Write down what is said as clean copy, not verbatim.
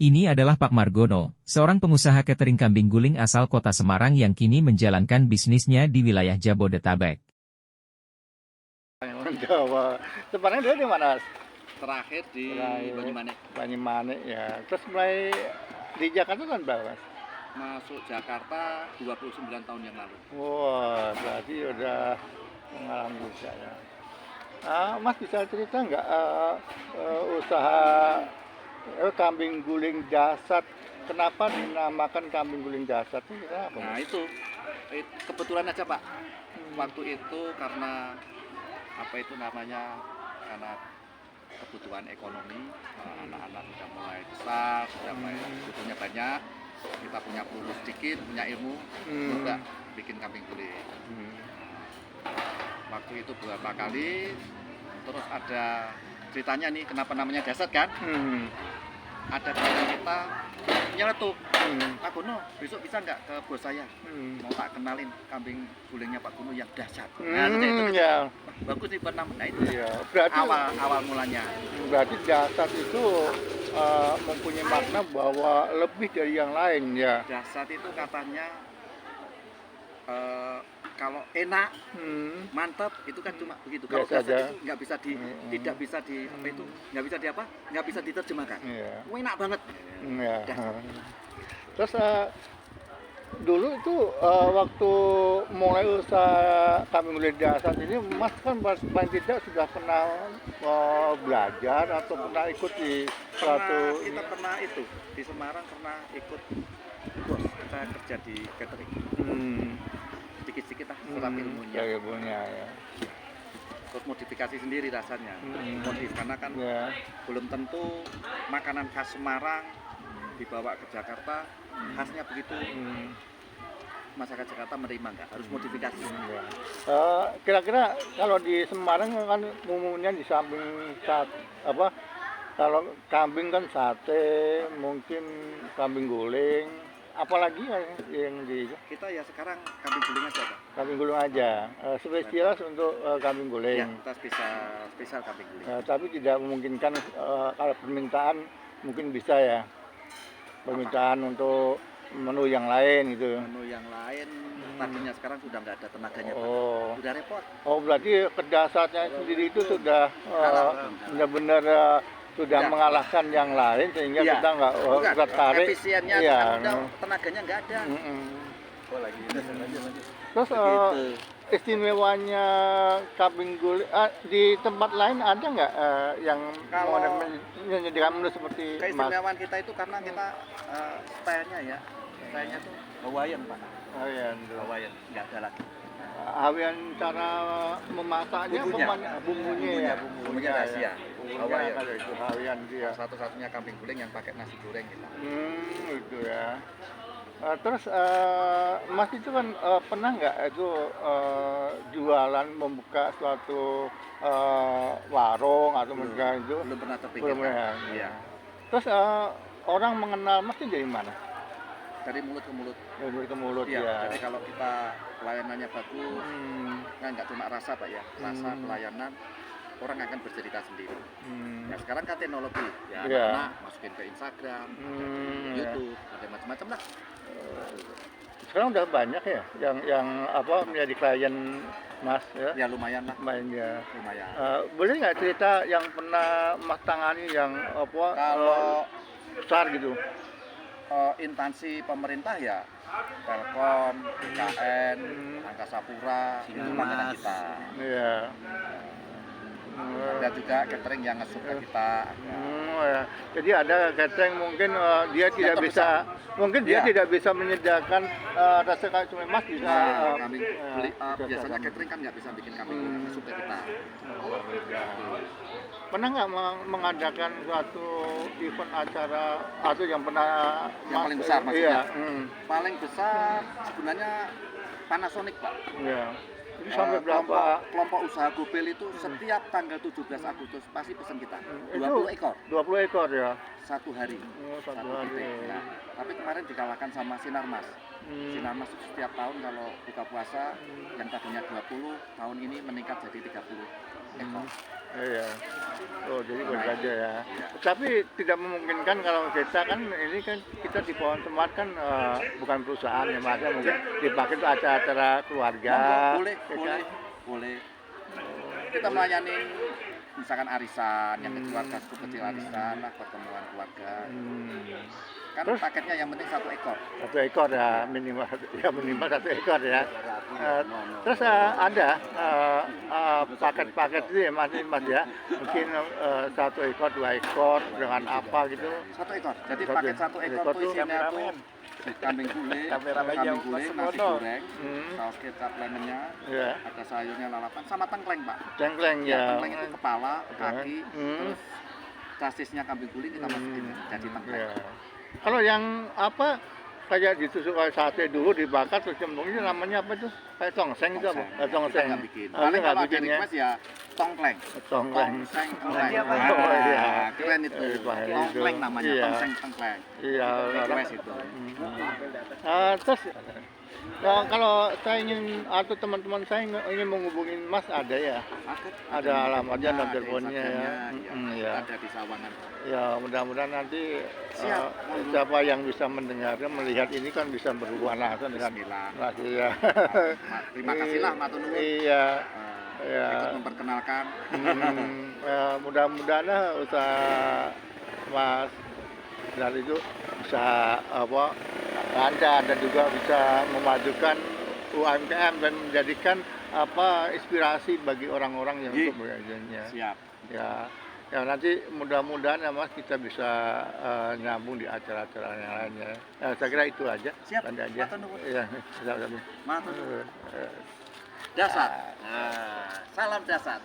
Ini adalah Pak Margono, seorang pengusaha catering kambing guling asal kota Semarang yang kini menjalankan bisnisnya di wilayah Jabodetabek. Orang Jawa. Sebenarnya dia di mana? Terakhir di Banyumanik. Banyumanik ya. Terus mulai di Jakarta kan berapa? Masuk Jakarta 29 tahun yang lalu. Wah, berarti udah pengalaman juga ya. Mas bisa cerita nggak usaha kambing guling dasar? Kenapa dinamakan kambing guling dasar itu kenapa? Nah itu kebetulan aja Pak. Waktu itu karena apa itu namanya, karena kebutuhan ekonomi, anak-anak sudah mulai besar, sudah mulai butuhnya banyak, kita punya peluru sedikit, punya ilmu, coba bikin kambing guling. Waktu itu beberapa kali, terus ada ceritanya nih kenapa namanya dasar kan? Ada klien kita nyeletuk, Pak Gono besok bisa nggak ke bos saya, mau tak kenalin kambing gulingnya Pak Gono yang dasar. Nah itu Ya. bagus nih buat nama. Nah itu Iya, berarti awal mulanya. berarti dasar itu mempunyai makna bahwa lebih dari yang lain ya. Dasar itu katanya kalau enak, mantap itu kan cuma begitu. Kalau Biasa dasar aja. itu nggak bisa tidak bisa apa itu, nggak bisa nggak bisa diterjemahkan. Iya. Enak banget. Ya. Dasar. Terus dulu itu waktu mulai usaha kambing guling dasar ini, Mas kan paling tidak sudah pernah belajar atau pernah ikut di suatu Kita pernah itu di Semarang, pernah ikut bos kita kerja di catering. Sedikit-sedikit lah serap ilmunya. ya, ilmunya ya. Terus modifikasi sendiri rasanya. Karena kan belum tentu makanan khas Semarang dibawa ke Jakarta khasnya begitu. Masyarakat Jakarta menerima nggak? Harus modifikasi. Kira-kira kalau di Semarang kan umumnya di samping kalau kambing kan sate, mungkin kambing guling, apalagi yang di Kita ya sekarang kambing guling aja Pak. kambing guling aja, spesialis untuk kambing Ya, guling. kita spesial kambing guling. Tapi tidak memungkinkan kalau permintaan mungkin bisa ya, permintaan untuk menu yang lain gitu. Menu yang lain tadinya sekarang sudah nggak ada tenaganya Pak. Oh, Sudah repot. berarti kedasarnya sendiri itu sudah benar-benar sudah mengalahkan yang lain sehingga Iya. kita nggak tertarik. Efisiennya Iya. kan udah tenaganya nggak ada. Terus Begitu. istimewanya kambing guling di tempat lain ada nggak yang Kalau menyediakan menu seperti Mas? keistimewaan kita itu karena kita stylenya tuh Hawaiian Pak. Oh, iya, Hawaiian, nggak ada lagi. Hawaiian cara memasaknya, bumbunya ya, Bumbunya rahasia. Hawaiian. Hawaiian itu Hawaiian dia. Satu-satunya kambing guling yang pakai nasi goreng gitu. Itu ya. Terus Mas itu kan pernah nggak itu jualan membuka suatu warung atau membuka itu? Belum pernah terpikir. Belum pernah. Iya. Terus orang mengenal Mas itu dari mana? Dari mulut ke mulut. Dari mulut ke mulut Iya. ya. Jadi kalau kita pelayanannya bagus, kan nggak cuma rasa Pak ya, rasa pelayanan, orang akan bercerita sendiri. Ya sekarang kan teknologi, ya Iya. anak-anak masukin ke Instagram, YouTube, ada macam-macam lah. Sekarang udah banyak ya yang menjadi klien Mas ya. Ya lumayan lah, Main ya. lumayan. Boleh nggak cerita yang pernah Mas tangani yang Kalau besar gitu? instansi pemerintah ya Telkom, KN, Angkasa Pura, itu langganan kita. Iya. Ada juga catering yang nge-sup ke kita. Ya. Jadi ada catering mungkin dia tidak bisa, dia Iya. tidak bisa menyediakan rasa kayak cuma Mas bisa. Kambing biasanya catering kan nggak bisa bikin kambing nge-sup ke kita. Pernah nggak mengadakan suatu event acara atau yang pernah Yang paling besar maksudnya? Iya. Paling besar sebenarnya Panasonic Pak. Iya. Itu sampai berapa? Kelompok usaha Gopel itu setiap tanggal 17 Agustus pasti pesan kita 20 Itu ekor 20 ekor ya. satu hari. Satu hari. titik. Nah, tapi kemarin dikalahkan sama Sinarmas. Sinarmas itu setiap tahun kalau buka puasa yang tadinya 20 tahun ini meningkat jadi 30 ekor. Iya. Oh, jadi berbeda ya. Tapi tidak memungkinkan kalau kita kan ini kan kita di Pohon Semat kan bukan perusahaan ya Mas, ya. Mungkin dipakai untuk acara-acara keluarga. Monggo, boleh, ya kan? boleh, boleh. Kita melayani misalkan arisan, yang keluarga kecil arisan lah, pertemuan keluarga. Kan Terus? paketnya yang penting 1 ekor. 1 ekor ya minimal, ya minimal 1 ekor ya. Terus ada paket-paket itu ya Mas ya. Mungkin 1 ekor, 2 ekor dengan apa gitu. 1 ekor. Jadi Satu- paket 1 ekor ekor tuh tuh isinya tuh kambing guling, nasi goreng, saus kecap lemonnya, Ya, ada sayurnya lalapan, sama tengkleng Pak. cengkleng Ya, ya. tengkleng itu kepala, kaki, Hmm. terus sasisnya kambing guling kita masukin jadi tengkleng. Ya. Kalau yang apa kayak ditusuk kayak sate dulu dibakar terus cemplung itu namanya apa tuh? Kayak tongseng itu apa? Kita Tongseng. nggak bikin. Ah, Paling itu nggak kalau ada bikin ya. request ya tongkleng. Tongseng. Tongseng tengkleng. Oh, iya. Keren itu. Wah, itu. Tongkleng namanya, Iya. tongseng tengkleng. Iya. Request itu. Terus kalau saya ingin atau teman-teman saya ingin menghubungin Mas ada ya? Ada alamatnya, ada nomor teleponnya ya. Ya. Ada di Sawangan. Ya mudah-mudahan nanti Siap. siapa yang bisa mendengarnya melihat ini kan bisa berhubungan langsung dengan Bismillah. Mas ya. Terima kasihlah Matur Nuwun. Iya. Ya. Ikut memperkenalkan. Mudah-mudahan usaha Mas dan itu bisa apa lancar dan juga bisa memajukan UMKM dan menjadikan apa inspirasi bagi orang-orang yang untuk bekerjanya. Siap. Ya, ya nanti mudah-mudahan ya Mas kita bisa nyambung di acara-acara yang lainnya. Ya, saya kira itu aja. Siap. Nanti aja. Matur nuwun. Ya, sama-sama. Matur nuwun. Eh, Dasar. Nah, salam dasar.